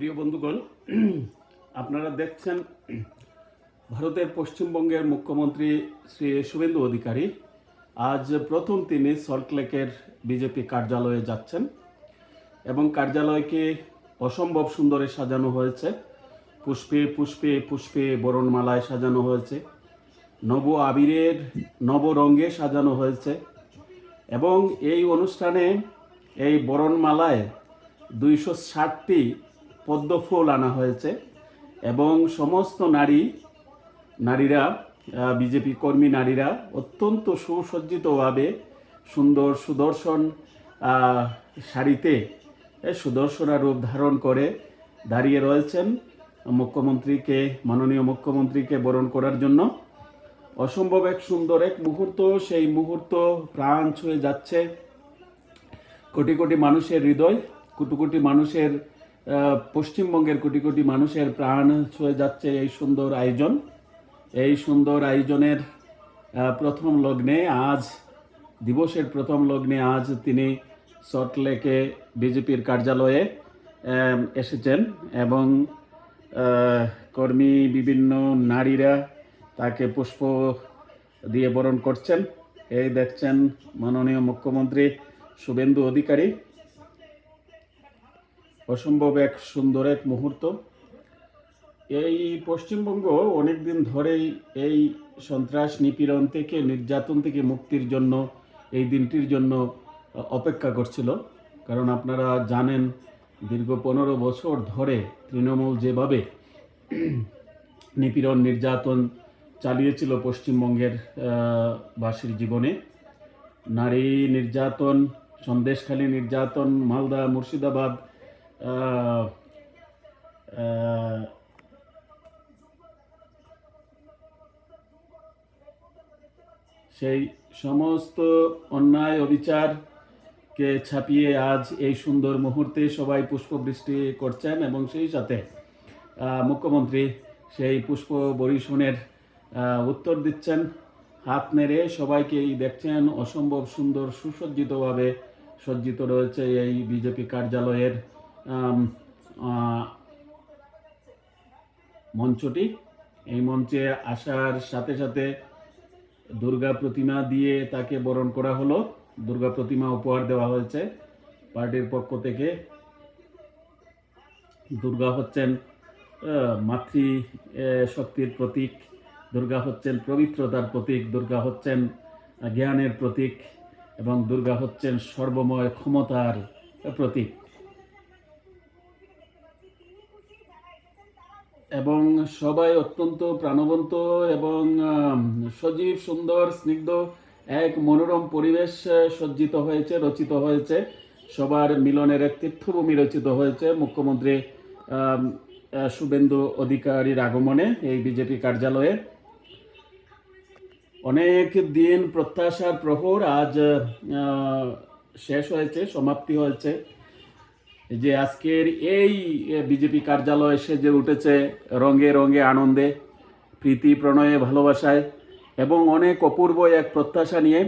প্রিয় বন্ধুগণ, আপনারা দেখছেন ভারতের পশ্চিমবঙ্গের মুখ্যমন্ত্রী শ্রী শুভেন্দু অধিকারী আজ প্রথম তিনি সল্টলেকের বিজেপি কার্যালয়ে যাচ্ছেন এবং কার্যালয়কে অসম্ভব সুন্দরে সাজানো হয়েছে। পুষ্পে পুষ্পে পুষ্পে বরণমালায় সাজানো হয়েছে, নব আবিরের নব রঙে সাজানো হয়েছে এবং এই অনুষ্ঠানে এই বরণমালায় 260টি পদ্ম ফুল আনা হয়েছে এবং সমস্ত নারীরা বিজেপি কর্মী নারীরা অত্যন্ত সুসজ্জিতভাবে সুন্দর সুদর্শন শাড়িতে সুদর্শনা রূপ ধারণ করে দাঁড়িয়ে রয়েছেন মাননীয় মুখ্যমন্ত্রীকে বরণ করার জন্য। অসম্ভব এক সুন্দর এক মুহূর্ত, সেই মুহূর্ত প্রাণ ছুঁয়ে যাচ্ছে কোটি কোটি মানুষের হৃদয়, কোটি কোটি মানুষের পশ্চিমবঙ্গের কোটি কোটি মানুষের প্রাণ ছুঁয়ে যাচ্ছে এই সুন্দর আয়োজনের প্রথম লগ্নে দিবসের প্রথম লগ্নে আজ তিনি সল্টলেকে বিজেপির কার্যালয়ে এসেছেন এবং কর্মী বিভিন্ন নারীরা তাকে পুষ্প দিয়ে বরণ করছেন। এই দেখছেন মাননীয় মুখ্যমন্ত্রী শুভেন্দু অধিকারী। অসম্ভব এক সুন্দর এক মুহূর্ত। এই পশ্চিমবঙ্গ অনেকদিন ধরেই এই সন্ত্রাস নিপীড়ন থেকে নির্যাতন থেকে মুক্তির জন্য এই দিনটির জন্য অপেক্ষা করছিল। কারণ আপনারা জানেন দীর্ঘ 15 বছর ধরে তৃণমূল যেভাবে নিপীড়ন নির্যাতন চালিয়েছিল পশ্চিমবঙ্গের বাসীর জীবনে, নারী নির্যাতন, সন্দেশখালী নির্যাতন, মালদা, মুর্শিদাবাদ, সেই সমস্ত অন্যায় অবিচারকে ছাপিয়ে আজ এই সুন্দর মুহূর্তে সবাই পুষ্পবৃষ্টি করছেন এবং সেই সাথে মুখ্যমন্ত্রী সেই পুষ্প বরিশনের উত্তর দিচ্ছেন হাত নেড়ে। সবাইকেই দেখছেন অসম্ভব সুন্দর সুসজ্জিতভাবে সজ্জিত রয়েছে এই বিজেপি কার্যালয়ের মঞ্চটি। এই মঞ্চে আসার সাথে সাথে দুর্গা প্রতিমা দিয়ে তাকে বরণ করা হলো। দুর্গা প্রতিমা উপহার দেওয়া হয়েছে পার্টির পক্ষ থেকে। দুর্গা হচ্ছেন মাতৃ শক্তির প্রতীক, দুর্গা হচ্ছেন পবিত্রতার প্রতীক, দুর্গা হচ্ছেন জ্ঞানের প্রতীক এবং দুর্গা হচ্ছেন সর্বময় ক্ষমতার প্রতীক। এবং সবাই অত্যন্ত প্রাণবন্ত এবং সজীব, সুন্দর, স্নিগ্ধ এক মনোরম পরিবেশ সজ্জিত হয়েছে, রচিত হয়েছে। সবার মিলনের এক তীর্থভূমি রচিত হয়েছে মুখ্যমন্ত্রী শুভেন্দু অধিকারীর আগমনে এই বিজেপি কার্যালয়ে। অনেক দিন প্রত্যাশার প্রহর আজ শেষ হয়েছে, সমাপ্তি হয়েছে। যে আজকের এই বিজেপি কার্যালয় সেজে উঠেছে রঙে রঙে, আনন্দে, প্রীতি, প্রণয়ে, ভালোবাসায় এবং অনেক অপূর্ব এক প্রত্যাশা নিয়ে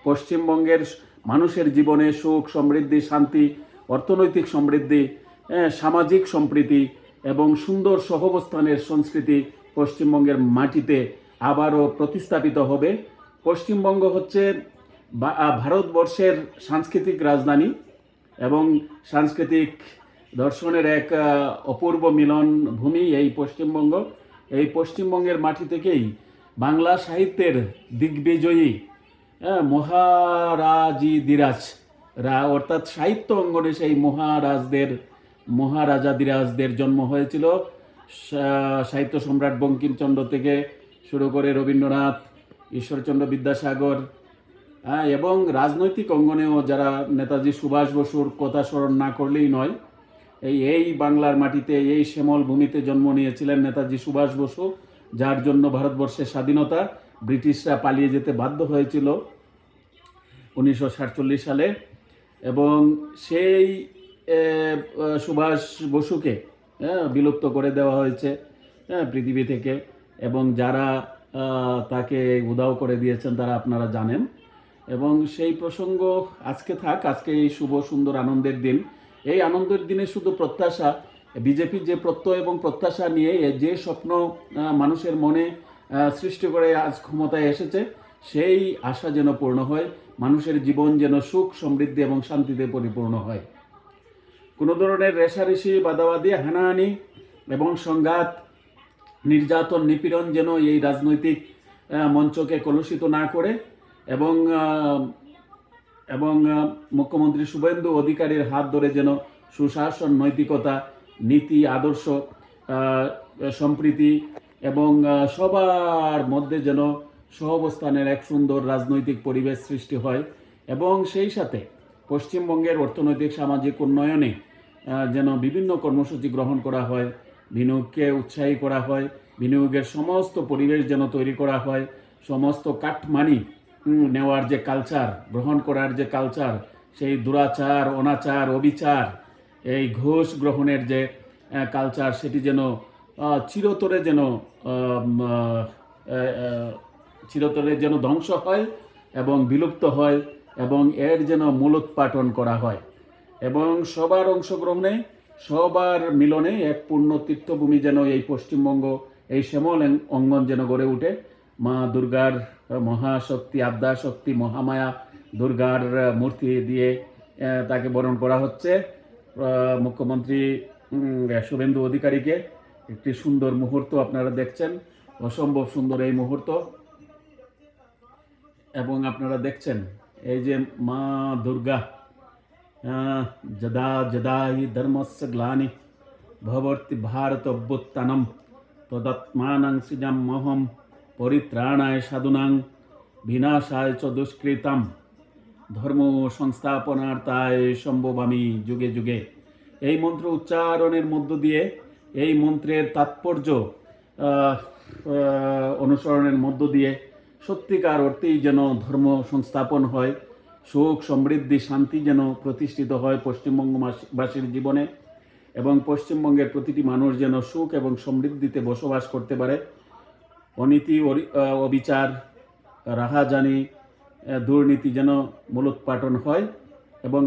পশ্চিমবঙ্গের মানুষের জীবনে সুখ, সমৃদ্ধি, শান্তি, অর্থনৈতিক সমৃদ্ধি, সামাজিক সম্প্রীতি এবং সুন্দর সহাবস্থানের সংস্কৃতি পশ্চিমবঙ্গের মাটিতে আবারও প্রতিস্থাপিত হবে। পশ্চিমবঙ্গ হচ্ছে ভারতবর্ষের সাংস্কৃতিক রাজধানী এবং সাংস্কৃতিক দর্শনের এক অপূর্ব মিলন ভূমি এই পশ্চিমবঙ্গ। এই পশ্চিমবঙ্গের মাটি থেকেই বাংলা সাহিত্যের দিগ্বিজয়ী মহারাজাধিরাজরা অর্থাৎ সাহিত্য অঙ্গনে সেই মহারাজাধিরাজদের জন্ম হয়েছিল। সাহিত্য সম্রাট বঙ্কিমচন্দ্র থেকে শুরু করে রবীন্দ্রনাথ, ঈশ্বরচন্দ্র বিদ্যাসাগর এবং রাজনৈতিক অঙ্গনেও যারা নেতাজি সুভাষ বসুর কথা স্মরণ না করলেই নয়। এই বাংলার মাটিতে এই শ্যামল ভূমিতে জন্ম নিয়েছিলেন নেতাজি সুভাষ বসু, যার জন্য ভারতবর্ষের স্বাধীনতা ব্রিটিশরা পালিয়ে যেতে বাধ্য হয়েছিল 1947 সালে। এবং সেই সুভাষ বসুকে বিলুপ্ত করে দেওয়া হয়েছে পৃথিবী থেকে এবং যারা তাকে উধাও করে দিয়েছেন তারা আপনারা জানেন। এবং সেই প্রসঙ্গ আজকে এই শুভ সুন্দর আনন্দের দিন। এই আনন্দের দিনে শুধু প্রত্যাশা বিজেপির যে প্রত্যয় এবং প্রত্যাশা নিয়ে যে স্বপ্ন মানুষের মনে সৃষ্টি করে আজ ক্ষমতায় এসেছে, সেই আশা যেন পূর্ণ হয়, মানুষের জীবন যেন সুখ সমৃদ্ধি এবং শান্তিতে পরিপূর্ণ হয়। কোনো ধরনের রেষারেষি বাদাবাদি হানাহানি এবং সংঘাত নির্যাতন নিপীড়ন যেন এই রাজনৈতিক মঞ্চকে কলুষিত না করে, এবং এবং মুখ্যমন্ত্রী শুভেন্দু অধিকারীর হাত ধরে যেন সুশাসন, নৈতিকতা, নীতি, আদর্শ, সম্প্রীতি এবং সবার মধ্যে যেন সহাবস্থানের এক সুন্দর রাজনৈতিক পরিবেশ সৃষ্টি হয়, এবং সেই সাথে পশ্চিমবঙ্গের অর্থনৈতিক সামাজিক উন্নয়নে যেন বিভিন্ন কর্মসূচি গ্রহণ করা হয়, বিনিয়োগকে উৎসাহী করা হয়, বিনিয়োগের সমস্ত পরিবেশ যেন তৈরি করা হয়, সমস্ত কাটমানি নেওয়ার যে কালচার, গ্রহণ করার যে কালচার, সেই দুরাচার, অনাচার, অবিচার, এই ঘুষ গ্রহণের যে কালচার, সেটি যেন চিরতরে যেন চিরতরে যেন ধ্বংস হয় এবং বিলুপ্ত হয়, এবং এর যেন মূলোৎপাটন করা হয়, এবং সবার অংশগ্রহণে, সবার মিলনে এক পূর্ণ তীর্থভূমি যেন এই পশ্চিমবঙ্গ, এই শ্যামল অঙ্গন যেন গড়ে উঠে। মা দুর্গার মহাশক্তি, আদ্যাশক্তি, মহামায়া দুর্গার মূর্তি দিয়ে তাকে বরণ করা হচ্ছে। মুখ্যমন্ত্রী শুভেন্দু অধিকারীকে একটি সুন্দর মুহূর্ত আপনারা দেখছেন, অসম্ভব সুন্দর এই মুহূর্ত। এবং আপনারা দেখছেন এই যে মা দুর্গা যদা যদা হি ধর্মস্য গ্লানি ভবতি ভারত অভ্যুত্থানম তদাত্মানং সৃজাম্যহম পরিত্রাণায় সাধুনাং বিনাশায় চ দুষ্কৃতাম ধর্ম সংস্থাপনার্থায় সম্ভবামি যুগে যুগে। এই মন্ত্র উচ্চারণের মধ্য দিয়ে, এই মন্ত্রের তাৎপর্য অনুসরণের মধ্য দিয়ে সত্যিকার অর্থেই যেন ধর্ম সংস্থাপন হয়, সুখ সমৃদ্ধি শান্তি যেন প্রতিষ্ঠিত হয় পশ্চিমবঙ্গবাসীর জীবনে, এবং পশ্চিমবঙ্গের প্রতিটি মানুষ যেন সুখ এবং সমৃদ্ধিতে বসবাস করতে পারে। অনীতি, অবিচার, রাহাজানি, দুর্নীতি যেন মূলোৎপাটন হয়, এবং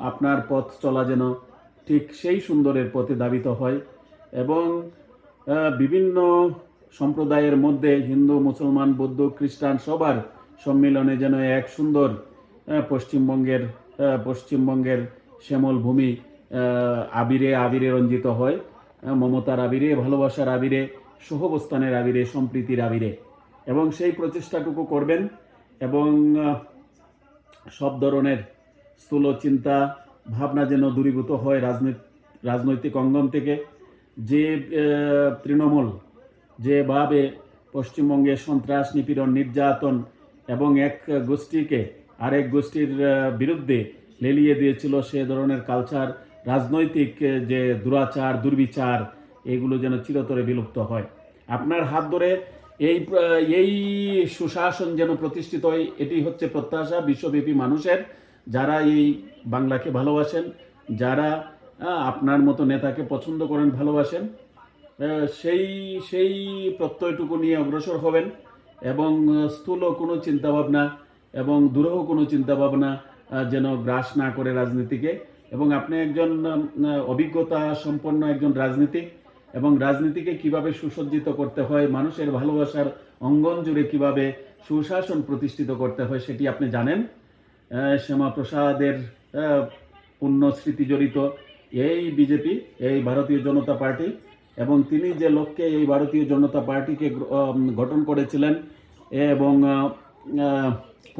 আপনার পথ চলা যেন ঠিক সেই সুন্দরের পথে ধাবিত হয়, এবং বিভিন্ন সম্প্রদায়ের মধ্যে হিন্দু, মুসলমান, বৌদ্ধ, খ্রিস্টান সবার সম্মিলনে যেন এক সুন্দর পশ্চিমবঙ্গের শ্যামল ভূমি আবিরে আবিরে রঞ্জিত হয়, মমতার আবিরে, ভালোবাসার আবিরে, সহাবস্থানের আবিরে, সম্প্রীতির আবিরে। এবং সেই প্রচেষ্টাটুকু করবেন, এবং সব ধরনের স্থূল চিন্তা ভাবনা যেন দূরীভূত হয় রাজনৈতিক অঙ্গন থেকে। যে তৃণমূল যেভাবে পশ্চিমবঙ্গে সন্ত্রাস, নিপীড়ন, নির্যাতন এবং এক গোষ্ঠীকে আরেক গোষ্ঠীর বিরুদ্ধে লেলিয়ে দিয়েছিল, সে ধরনের কালচার, রাজনৈতিক যে দুরাচার, দুর্বিচার, এগুলো যেন চিরতরে বিলুপ্ত হয়। আপনার হাত ধরে এই সুশাসন যেন প্রতিষ্ঠিত হয়, এটি হচ্ছে প্রত্যাশা বিশ্বব্যাপী মানুষের, যারা এই বাংলাকে ভালোবাসেন, যারা আপনার মতো নেতাকে পছন্দ করেন, ভালোবাসেন, সেই প্রত্যয়টুকু নিয়ে অগ্রসর হবেন, এবং স্থূল কোনো চিন্তাভাবনা এবং দুরূহ কোনো চিন্তাভাবনা যেন গ্রাস না করে রাজনীতিকে। এবং আপনি একজন অভিজ্ঞতা সম্পন্ন একজন রাজনীতিক, এবং রাজনীতিকে কিভাবে সুসজ্জিত করতে হয়, মানুষের ভালোবাসার অঙ্গন জুড়ে কিভাবে সুশাসন প্রতিষ্ঠিত করতে হয়, সেটি আপনি জানেন। শ্যামাপ্রসাদের পুণ্য স্মৃতি জড়িত এই বিজেপি, এই ভারতীয় জনতা পার্টি, এবং তিনি যে লক্ষ্যে এই ভারতীয় জনতা পার্টিকে গঠন করেছিলেন, এবং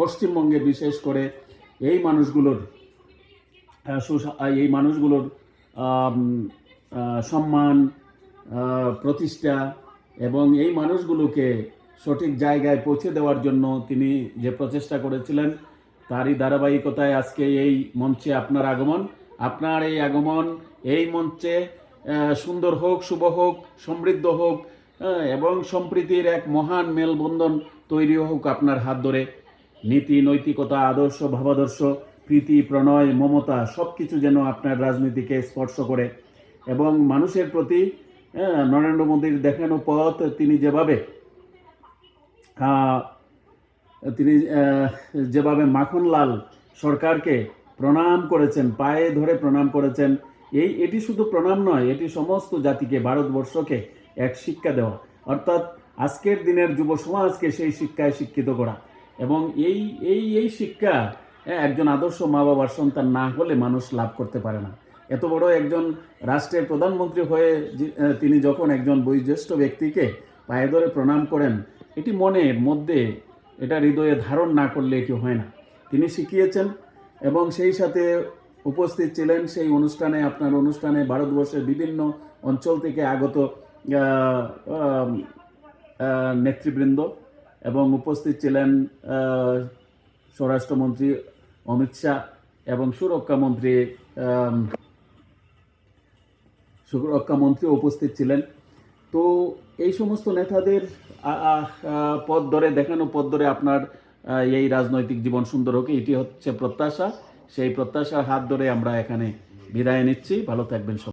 পশ্চিমবঙ্গে বিশেষ করে এই মানুষগুলোর সম্মান, প্রতিষ্ঠা, এবং এই মানুষগুলোকে সঠিক জায়গায় পৌঁছে দেওয়ার জন্য তিনি যে প্রচেষ্টা করেছিলেন, তারই ধারাবাহিকতায় আজকে এই মঞ্চে আপনার আগমন। আপনার এই আগমন এই মঞ্চে সুন্দর হোক, শুভ হোক, সমৃদ্ধ হোক, এবং সম্প্রীতির এক মহান মেলবন্ধন তৈরি হোক আপনার হাত ধরে। নীতি, নৈতিকতা, আদর্শ, ভাবাদর্শ, প্রীতি, প্রণয়, মমতা সব কিছু যেন আপনার রাজনীতিকে স্পর্শ করে, এবং মানুষের প্রতি নরেন্দ্র মোদীর দেখানো পথ, তিনি যেভাবে মাখনলাল সরকারকে প্রণাম করেছেন, পায়ে ধরে প্রণাম করেছেন, এটি শুধু প্রণাম নয়, এটি সমস্ত জাতিকে, ভারতবর্ষকে এক শিক্ষা দেওয়া, অর্থাৎ আজকের দিনের যুব সমাজকে সেই শিক্ষায় শিক্ষিত করা। এবং এই শিক্ষা একজন আদর্শ মা বাবার সন্তান না হলে মানুষ লাভ করতে পারে না। এত বড় একজন রাষ্ট্রের প্রধানমন্ত্রী হয়ে তিনি যখন একজন বয়োজ্যেষ্ঠ ব্যক্তিকে পায়ে ধরে প্রণাম করেন, এটি মনের মধ্যে, এটা হৃদয়ে ধারণ না করলে এটি হয় না। তিনি শিখিয়েছেন এবং সেই সাথে উপস্থিত ছিলেন সেই অনুষ্ঠানে, আপনার অনুষ্ঠানে ভারতবর্ষের বিভিন্ন অঞ্চল থেকে আগত নেতৃবৃন্দ, এবং উপস্থিত ছিলেন স্বরাষ্ট্রমন্ত্রী অমিত শাহ এবং সুরক্ষামন্ত্রী উপস্থিত ছিলেন। তো এই সমস্ত নেতাদের পথ ধরে, দেখানো পথ ধরে আপনার এই রাজনৈতিক জীবন সুন্দর হোক, এটি হচ্ছে প্রত্যাশা। সেই প্রত্যাশার হাত ধরে আমরা এখানে বিদায় নিচ্ছি। ভালো থাকবেন সবাই।